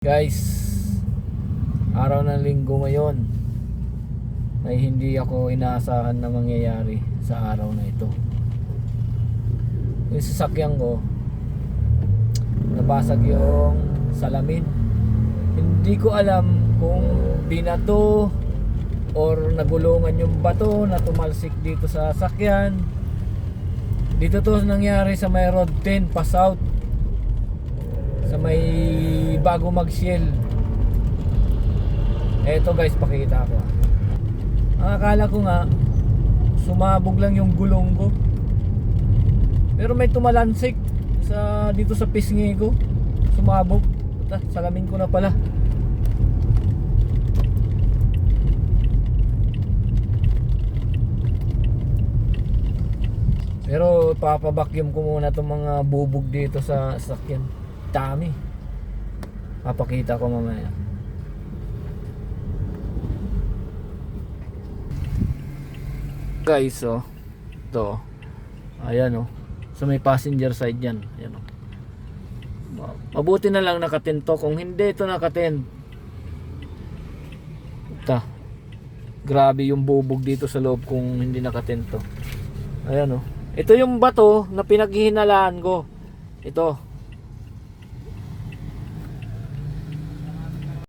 Guys, araw ng linggo ngayon. May hindi ako inaasahan na mangyayari sa araw na ito. Yung sasakyan ko, nabasag yung salamin. Hindi ko alam kung binato or nagulungan yung bato na tumalsik dito sa sasakyan. Dito to nangyari sa may Road 10 pa south, sa may bago mag-shell. Eto guys, pakita ko. Ang akala ko nga sumabog lang yung gulong ko, pero may tumalansik sa dito sa pisngi ko. Sumabog. Salamin ko na pala. Pero papabakyum ko muna itong mga bubog dito sa sakyan. Dami. Papakita ko mamaya. Guys, oh. Ito. Ayan, oh. So may passenger side yan. Ayan, oh. Mabuti na lang nakatinto. Kung hindi ito nakatin, ito. Grabe yung bubog dito sa loob kung hindi nakatinto. Ayan, oh. Ito yung bato na pinaghihinalaan ko. Ito.